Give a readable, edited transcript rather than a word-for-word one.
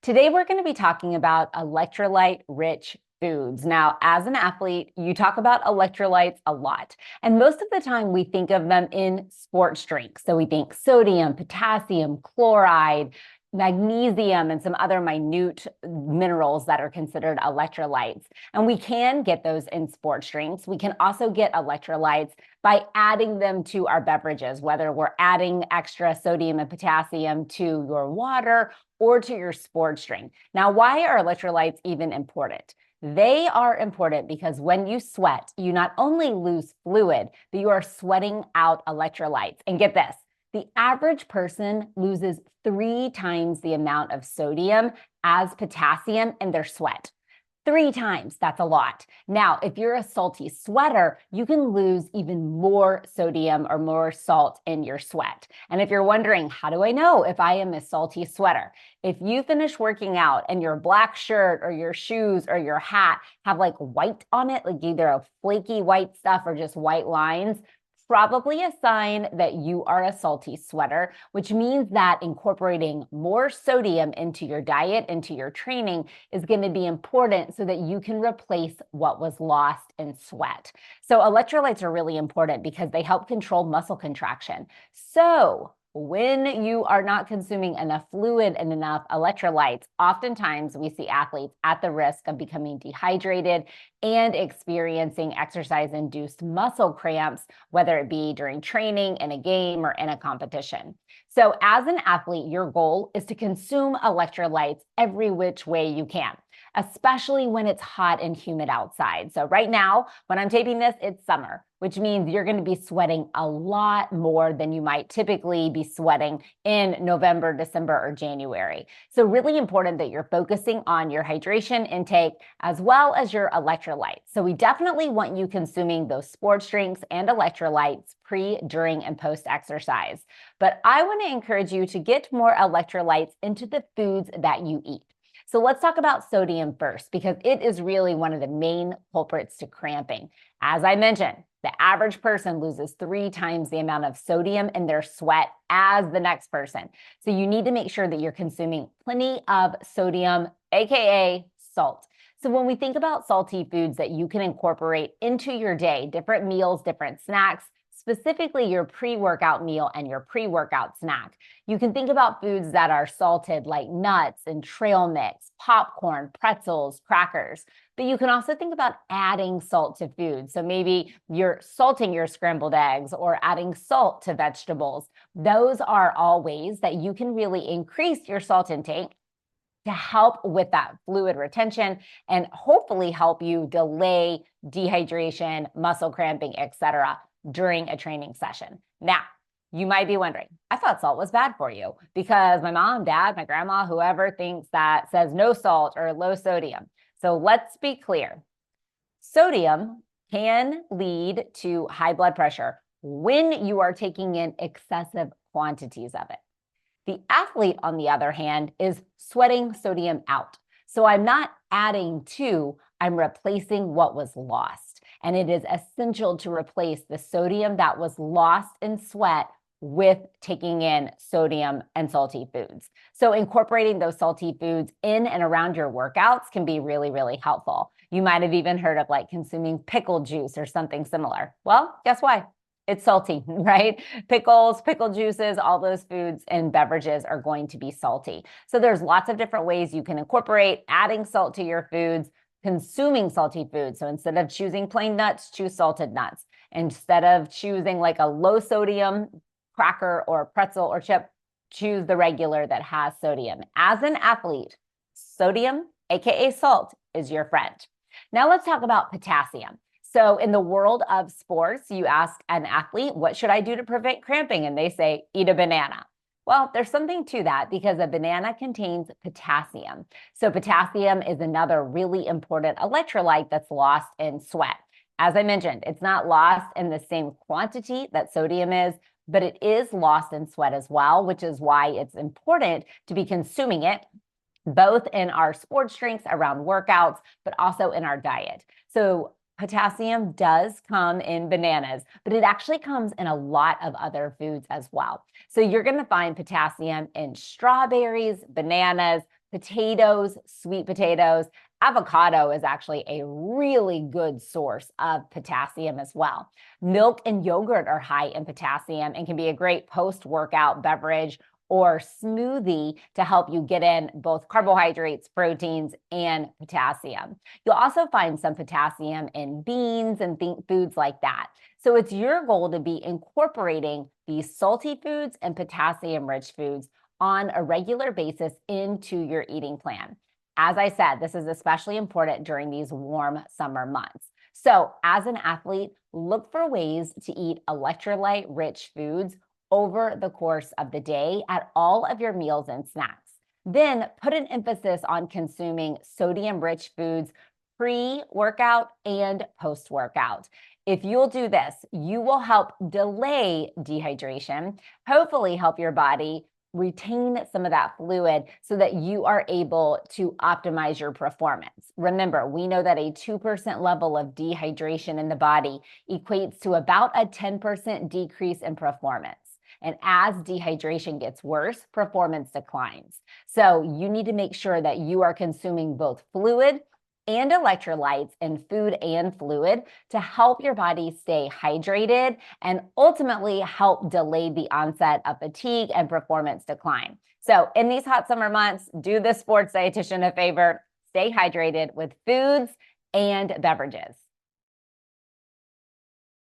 Today, we're going to be talking about electrolyte-rich foods. Now, as an athlete, you talk about electrolytes a lot. And most of the time, we think of them in sports drinks. So we think sodium, potassium, chloride, magnesium, and some other minute minerals that are considered electrolytes. And we can get those in sports drinks. We can also get electrolytes by adding them to our beverages, whether we're adding extra sodium and potassium to your water or to your sports drink. Now, why are electrolytes even important? They are important because when you sweat, you not only lose fluid, but you are sweating out electrolytes. And get this, the average person loses 3 times the amount of sodium as potassium in their sweat. 3 times, that's a lot. Now, if you're a salty sweater, you can lose even more sodium or more salt in your sweat. And if you're wondering, how do I know if I am a salty sweater? If you finish working out and your black shirt or your shoes or your hat have like white on it, like either a flaky white stuff or just white lines, probably a sign that you are a salty sweater, which means that incorporating more sodium into your diet, into your training, is going to be important so that you can replace what was lost in sweat. So electrolytes are really important because they help control muscle contraction. So when you are not consuming enough fluid and enough electrolytes, oftentimes we see athletes at the risk of becoming dehydrated and experiencing exercise-induced muscle cramps, whether it be during training, in a game, or in a competition. So as an athlete, your goal is to consume electrolytes every which way you can, especially when it's hot and humid outside. So right now, when I'm taping this, it's summer, which means you're going to be sweating a lot more than you might typically be sweating in November, December, or January. So really important that you're focusing on your hydration intake as well as your electrolytes. So we definitely want you consuming those sports drinks and electrolytes pre, during, and post exercise. But I want to encourage you to get more electrolytes into the foods that you eat. So let's talk about sodium first, because it is really one of the main culprits to cramping. As I mentioned, the average person loses 3 times the amount of sodium in their sweat as the next person. So you need to make sure that you're consuming plenty of sodium, aka salt. So when we think about salty foods that you can incorporate into your day, different meals, different snacks, specifically your pre-workout meal and your pre-workout snack, you can think about foods that are salted like nuts and trail mix, popcorn, pretzels, crackers. But you can also think about adding salt to food. So maybe you're salting your scrambled eggs or adding salt to vegetables. Those are all ways that you can really increase your salt intake to help with that fluid retention and hopefully help you delay dehydration, muscle cramping, etc. during a training session. Now, you might be wondering, I thought salt was bad for you because my mom, dad, my grandma, whoever thinks that says no salt or low sodium. So let's be clear. Sodium can lead to high blood pressure when you are taking in excessive quantities of it. The athlete, on the other hand, is sweating sodium out. So I'm not adding to, I'm replacing what was lost. And it is essential to replace the sodium that was lost in sweat with taking in sodium and salty foods. So incorporating those salty foods in and around your workouts can be really, really helpful. You might have even heard of like consuming pickle juice or something similar. Well, guess why? It's salty, right? Pickles, pickle juices, all those foods and beverages are going to be salty. So there's lots of different ways you can incorporate adding salt to your foods, consuming salty foods. So instead of choosing plain nuts, choose salted nuts. Instead of choosing like a low sodium cracker or pretzel or chip, choose the regular that has sodium. As an athlete, sodium, aka salt, is your friend. Now let's talk about potassium. So in the world of sports, you ask an athlete, what should I do to prevent cramping? And they say, eat a banana. Well, there's something to that because a banana contains potassium. So potassium is another really important electrolyte that's lost in sweat. As I mentioned, it's not lost in the same quantity that sodium is, but it is lost in sweat as well, which is why it's important to be consuming it both in our sports drinks around workouts, but also in our diet. So potassium does come in bananas, but it actually comes in a lot of other foods as well. So you're going to find potassium in strawberries, bananas, potatoes, sweet potatoes. Avocado is actually a really good source of potassium as well. Milk and yogurt are high in potassium and can be a great post-workout beverage or smoothie to help you get in both carbohydrates, proteins, and potassium. You'll also find some potassium in beans and foods like that. So it's your goal to be incorporating these salty foods and potassium-rich foods on a regular basis into your eating plan. As I said, this is especially important during these warm summer months. So as an athlete, look for ways to eat electrolyte-rich foods over the course of the day at all of your meals and snacks. Then put an emphasis on consuming sodium-rich foods pre-workout and post-workout. If you'll do this, you will help delay dehydration, hopefully help your body retain some of that fluid so that you are able to optimize your performance. Remember, we know that a 2% level of dehydration in the body equates to about a 10% decrease in performance. And as dehydration gets worse, performance declines. So you need to make sure that you are consuming both fluid and electrolytes in food and fluid to help your body stay hydrated and ultimately help delay the onset of fatigue and performance decline. So in these hot summer months, do the sports dietitian a favor, stay hydrated with foods and beverages.